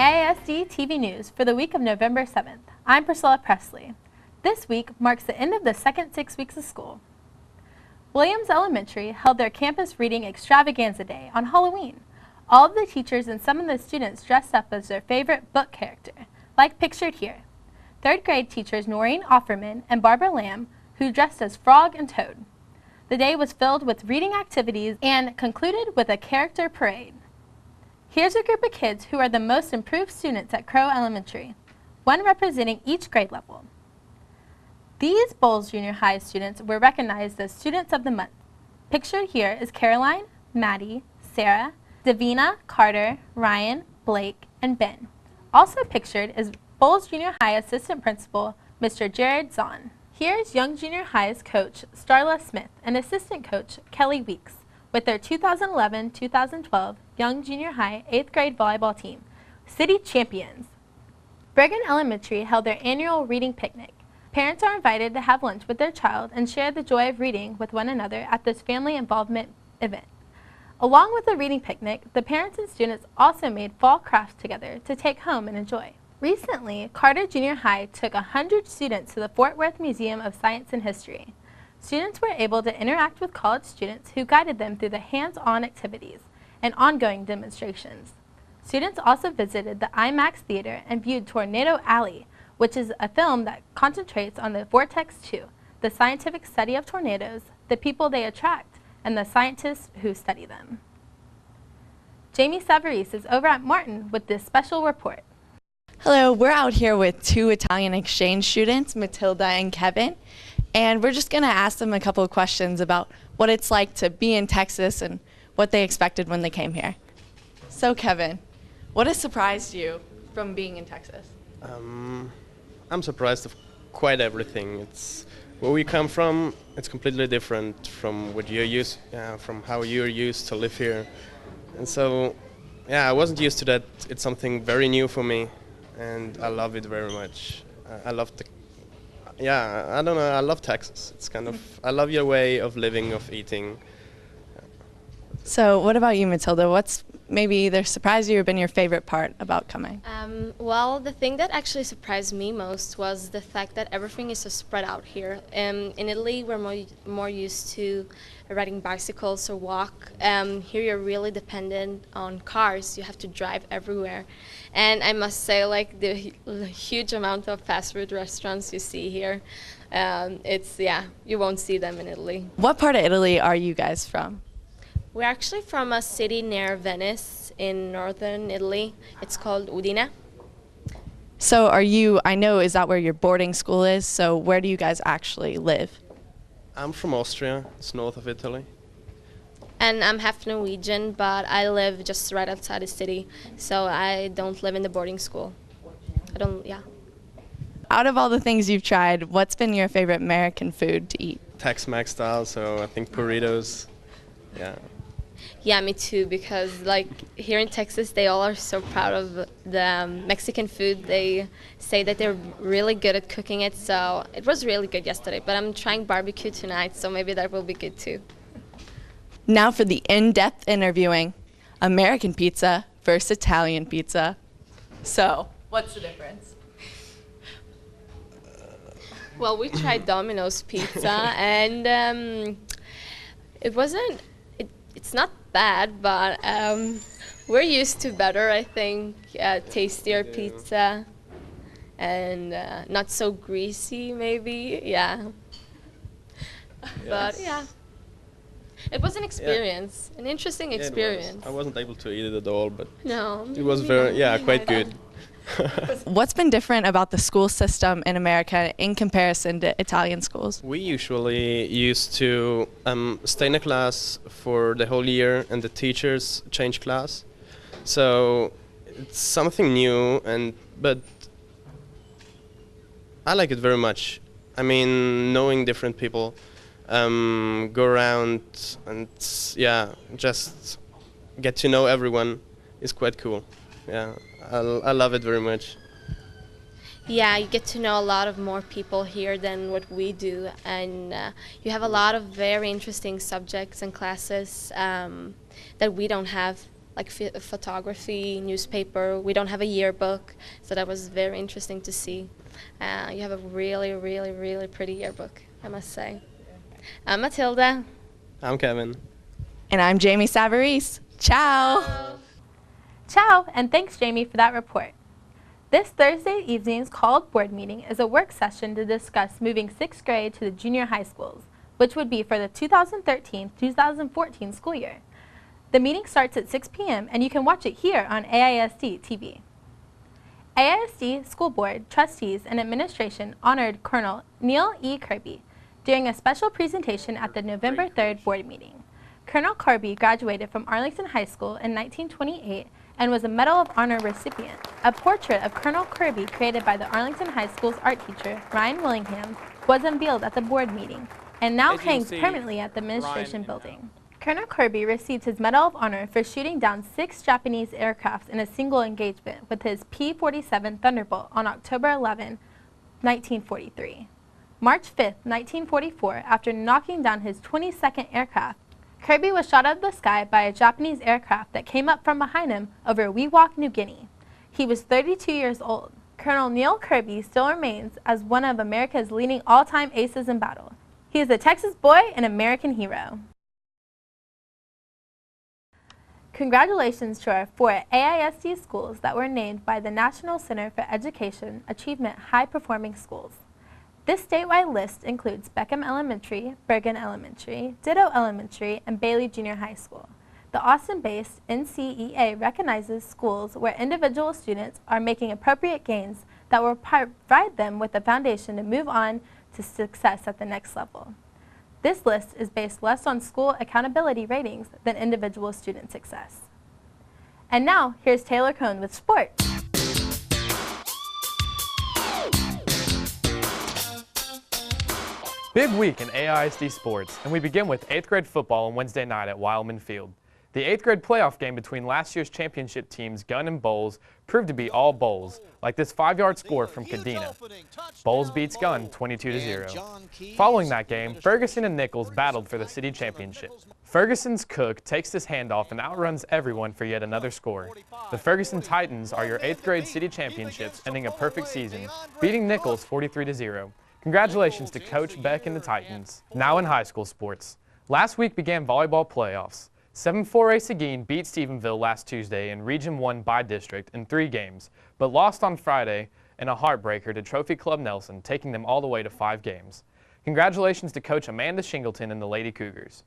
AISD-TV News for the week of November 7th. I'm Priscilla Presley. This week marks the end of the second 6 weeks of school. Williams Elementary held their campus reading extravaganza day on Halloween. All of the teachers and some of the students dressed up as their favorite book character, like pictured here. Third grade teachers Noreen Offerman and Barbara Lamb, who dressed as Frog and Toad. The day was filled with reading activities and concluded with a character parade. Here's a group of kids who are the most improved students at Crow Elementary, one representing each grade level. These Bowles Junior High students were recognized as Students of the Month. Pictured here is Caroline, Maddie, Sarah, Davina, Carter, Ryan, Blake, and Ben. Also pictured is Bowles Junior High Assistant Principal, Mr. Jared Zahn. Here's Young Junior High's coach, Starla Smith, and assistant coach, Kelly Weeks, with their 2011-2012 Young Junior High 8th grade volleyball team, City Champions. Bergen Elementary held their annual reading picnic. Parents are invited to have lunch with their child and share the joy of reading with one another at this family involvement event. Along with the reading picnic, the parents and students also made fall crafts together to take home and enjoy. Recently, Carter Junior High took 100 students to the Fort Worth Museum of Science and History. Students were able to interact with college students who guided them through the hands-on activities and ongoing demonstrations. Students also visited the IMAX Theater and viewed Tornado Alley, which is a film that concentrates on the Vortex 2, the scientific study of tornadoes, the people they attract, and the scientists who study them. Jamie Savarese is over at Martin with this special report. Hello, we're out here with two Italian exchange students, Matilda and Kevin, and we're just going to ask them a couple of questions about what it's like to be in Texas and what they expected when they came here. So Kevin, what has surprised you from being in Texas? I'm surprised of quite everything. It's where we come from. It's completely different from what you're used, from how you're used to live here, and so I wasn't used to that. It's something very new for me, and I love it very much. I love I don't know. I love Texas. It's kind of I love your way of living, of eating. So what about you, Matilda? What's maybe either surprised you or been your favorite part about coming? Well, the thing that actually surprised me most was the fact that everything is so spread out here. In Italy, we're more used to riding bicycles or walk. Here you're really dependent on cars. You have to drive everywhere. And I must say, like, the huge amount of fast food restaurants you see here, you won't see them in Italy. What part of Italy are you guys from? We're actually from a city near Venice in northern Italy. It's called Udine. So I know, is that where your boarding school is? So where do you guys actually live? I'm from Austria. It's north of Italy. And I'm half Norwegian, but I live just right outside the city, so I don't live in the boarding school. Out of all the things you've tried, what's been your favorite American food to eat? Tex-Mex style, so I think burritos. Yeah, me too, because like here in Texas, they all are so proud of the Mexican food. They say that they're really good at cooking it, so it was really good yesterday, but I'm trying barbecue tonight, so maybe that will be good too. Now for the in-depth interviewing, American pizza versus Italian pizza. So, what's the difference? Well, we tried Domino's pizza, and it's not bad, but we're used to better, I think, tastier pizza, and not so greasy, maybe, But it was an experience, an interesting experience. I wasn't able to eat it at all, but no, it was quite good. What's been different about the school system in America in comparison to Italian schools? We usually used to stay in a class for the whole year, and the teachers change class. So it's something new, but I like it very much. I mean, knowing different people, go around and just get to know everyone is quite cool. I love it very much. Yeah, you get to know a lot of more people here than what we do, and you have a lot of very interesting subjects and classes that we don't have like photography, newspaper. We don't have a yearbook, so that was very interesting to see. You have a really, really, really pretty yearbook, I must say. I'm Matilda. I'm Kevin. And I'm Jamie Savarese. Ciao. Ciao, and thanks, Jamie, for that report. This Thursday evening's called board meeting is a work session to discuss moving 6th grade to the junior high schools, which would be for the 2013-2014 school year. The meeting starts at 6 p.m. and you can watch it here on AISD-TV. AISD School Board, Trustees, and Administration honored Colonel Neil E. Kirby during a special presentation at the November 3rd board meeting. Colonel Kirby graduated from Arlington High School in 1928 and was a Medal of Honor recipient. A portrait of Colonel Kirby created by the Arlington High School's art teacher, Ryan Willingham, was unveiled at the board meeting and now hangs permanently at the administration building. Colonel Kirby received his Medal of Honor for shooting down 6 Japanese aircraft in a single engagement with his P-47 Thunderbolt on October 11, 1943. March 5, 1944, after knocking down his 22nd aircraft, Kirby was shot out of the sky by a Japanese aircraft that came up from behind him over Wewak, New Guinea. He was 32 years old. Colonel Neil Kirby still remains as one of America's leading all-time aces in battle. He is a Texas boy and American hero. Congratulations to our 4 AISD schools that were named by the National Center for Education Achievement High-Performing Schools. This statewide list includes Beckham Elementary, Bergen Elementary, Ditto Elementary, and Bailey Junior High School. The Austin-based NCEA recognizes schools where individual students are making appropriate gains that will provide them with a foundation to move on to success at the next level. This list is based less on school accountability ratings than individual student success. And now, here's Taylor Cohn with sports. Big week in AISD sports, and we begin with 8th grade football on Wednesday night at Wildman Field. The 8th grade playoff game between last year's championship teams Gunn and Bowles proved to be all Bowles, like this 5-yard score from Cadena. Bowles beats Gunn 22-0. Following that game, Ferguson and Nichols battled for the city championship. Ferguson's Cook takes this handoff and outruns everyone for yet another score. The Ferguson Titans are your 8th grade city championships, ending a perfect season, beating Nichols 43-0. Congratulations to Coach Beck and the Titans. Now in high school sports. Last week began volleyball playoffs. 7-4A Seguin beat Stephenville last Tuesday in Region 1 by district in 3 games, but lost on Friday in a heartbreaker to Trophy Club Nelson, taking them all the way to 5 games. Congratulations to Coach Amanda Shingleton and the Lady Cougars.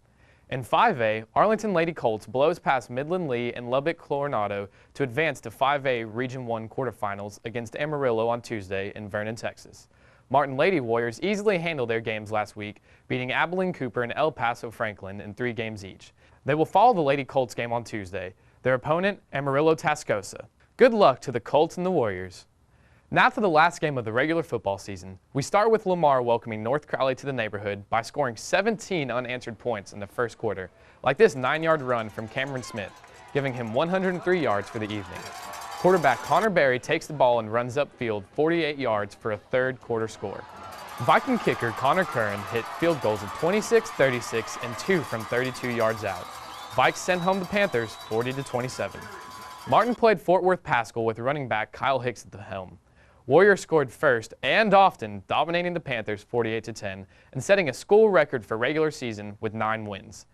In 5A, Arlington Lady Colts blows past Midland Lee and Lubbock Coronado to advance to 5A Region 1 quarterfinals against Amarillo on Tuesday in Vernon, Texas. Martin Lady Warriors easily handled their games last week, beating Abilene Cooper and El Paso Franklin in 3 games each. They will follow the Lady Colts game on Tuesday. Their opponent, Amarillo Tascosa. Good luck to the Colts and the Warriors. Now to the last game of the regular football season. We start with Lamar welcoming North Crowley to the neighborhood by scoring 17 unanswered points in the first quarter, like this 9-yard run from Cameron Smith, giving him 103 yards for the evening. Quarterback Connor Berry takes the ball and runs upfield 48 yards for a third quarter score. Viking kicker Connor Curran hit field goals of 26, 36, and 2 from 32 yards out. Vikes sent home the Panthers 40-27. Martin played Fort Worth Paschal with running back Kyle Hicks at the helm. Warriors scored first and often, dominating the Panthers 48-10 and setting a school record for regular season with 9 wins.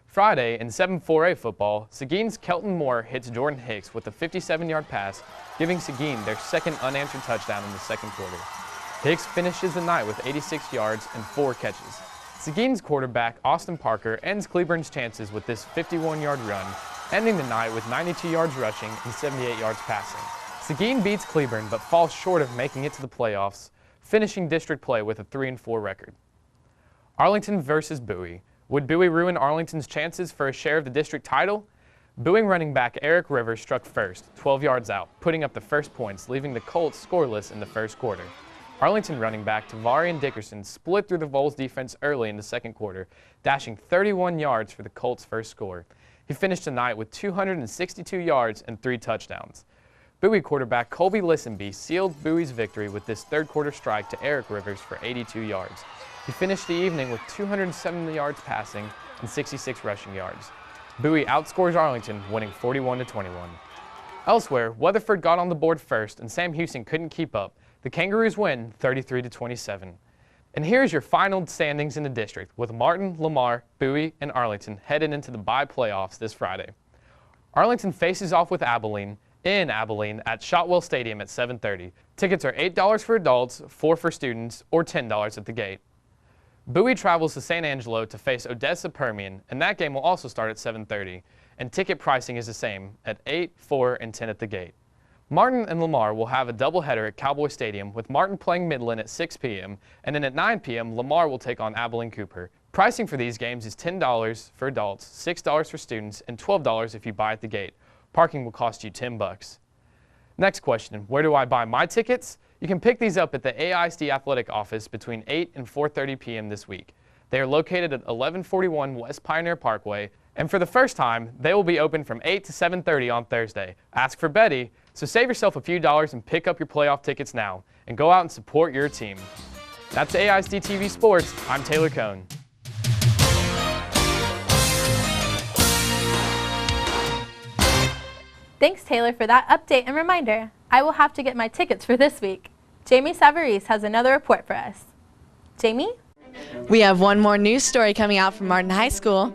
Friday, in 7-4A football, Seguin's Kelton Moore hits Jordan Hicks with a 57-yard pass, giving Seguin their second unanswered touchdown in the second quarter. Hicks finishes the night with 86 yards and 4 catches. Seguin's quarterback, Austin Parker, ends Cleburne's chances with this 51-yard run, ending the night with 92 yards rushing and 78 yards passing. Seguin beats Cleburne but falls short of making it to the playoffs, finishing district play with a 3-4 record. Arlington versus Bowie. Would Bowie ruin Arlington's chances for a share of the district title? Bowie running back Eric Rivers struck first, 12 yards out, putting up the first points, leaving the Colts scoreless in the first quarter. Arlington running back Tavarian Dickerson split through the Vols defense early in the second quarter, dashing 31 yards for the Colts' first score. He finished the night with 262 yards and 3 touchdowns. Bowie quarterback Colby Listenby sealed Bowie's victory with this third quarter strike to Eric Rivers for 82 yards. He finished the evening with 270 yards passing and 66 rushing yards. Bowie outscores Arlington, winning 41-21. Elsewhere, Weatherford got on the board first and Sam Houston couldn't keep up. The Kangaroos win 33-27. And here's your final standings in the district, with Martin, Lamar, Bowie, and Arlington headed into the bye playoffs this Friday. Arlington faces off with Abilene in Abilene at Shotwell Stadium at 7:30. Tickets are $8 for adults, $4 for students, or $10 at the gate. Bowie travels to San Angelo to face Odessa Permian, and that game will also start at 7:30. And ticket pricing is the same at $8, $4, and $10 at the gate. Martin and Lamar will have a doubleheader at Cowboy Stadium, with Martin playing Midland at 6 p.m., and then at 9 p.m., Lamar will take on Abilene Cooper. Pricing for these games is $10 for adults, $6 for students, and $12 if you buy at the gate. Parking will cost you $10. Next question, where do I buy my tickets? You can pick these up at the AISD Athletic Office between 8 and 4:30 p.m. this week. They are located at 1141 West Pioneer Parkway, and for the first time, they will be open from 8 to 7:30 on Thursday. Ask for Betty, so save yourself a few dollars and pick up your playoff tickets now, and go out and support your team. That's AISD-TV Sports. I'm Taylor Cohn. Thanks, Taylor, for that update and reminder. I will have to get my tickets for this week. Jamie Savarese has another report for us. Jamie? We have one more news story coming out from Martin High School.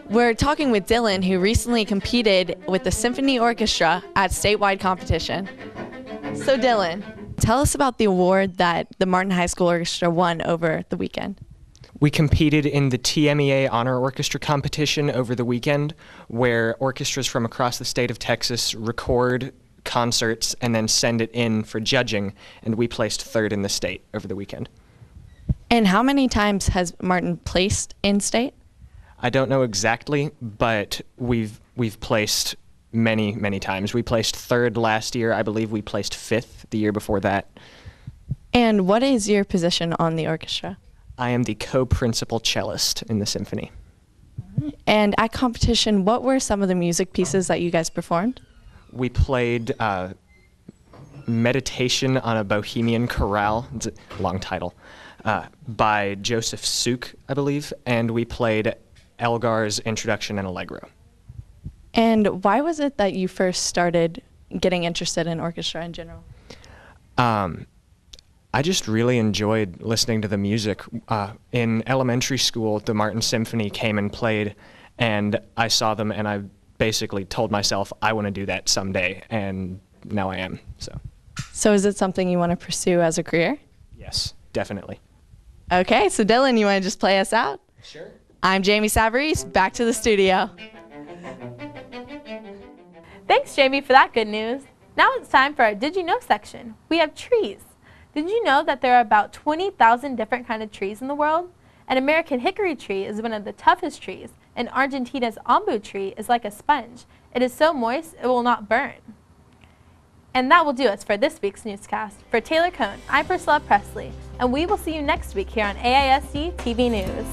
We're talking with Dylan, who recently competed with the Symphony Orchestra at statewide competition. So Dylan, tell us about the award that the Martin High School Orchestra won over the weekend. We competed in the TMEA Honor Orchestra competition over the weekend, where orchestras from across the state of Texas record concerts and then send it in for judging, and we placed third in the state over the weekend. And how many times has Martin placed in state? I don't know exactly, but we've placed many times. We placed third last year. I believe we placed fifth the year before that. And what is your position on the orchestra? I am the co-principal cellist in the symphony. And at competition, what were some of the music pieces that you guys performed? We played Meditation on a Bohemian Chorale, it's a long title, by Joseph Suk, I believe, and we played Elgar's Introduction and Allegro. And why was it that you first started getting interested in orchestra in general? I just really enjoyed listening to the music. In elementary school, the Martin Symphony came and played, and I saw them, and I basically told myself I want to do that someday, and now I am. So is it something you want to pursue as a career? Yes, definitely. Okay, so Dylan, you want to just play us out? Sure. I'm Jamie Savarese, back to the studio. Thanks, Jamie, for that good news. Now it's time for our Did You Know section. We have trees. Did you know that there are about 20,000 different kinds of trees in the world? An American hickory tree is one of the toughest trees, and Argentina's ombu tree is like a sponge. It is so moist it will not burn. And that will do us for this week's newscast. For Taylor Cohn, I'm Priscilla Presley, and we will see you next week here on AISD-TV News.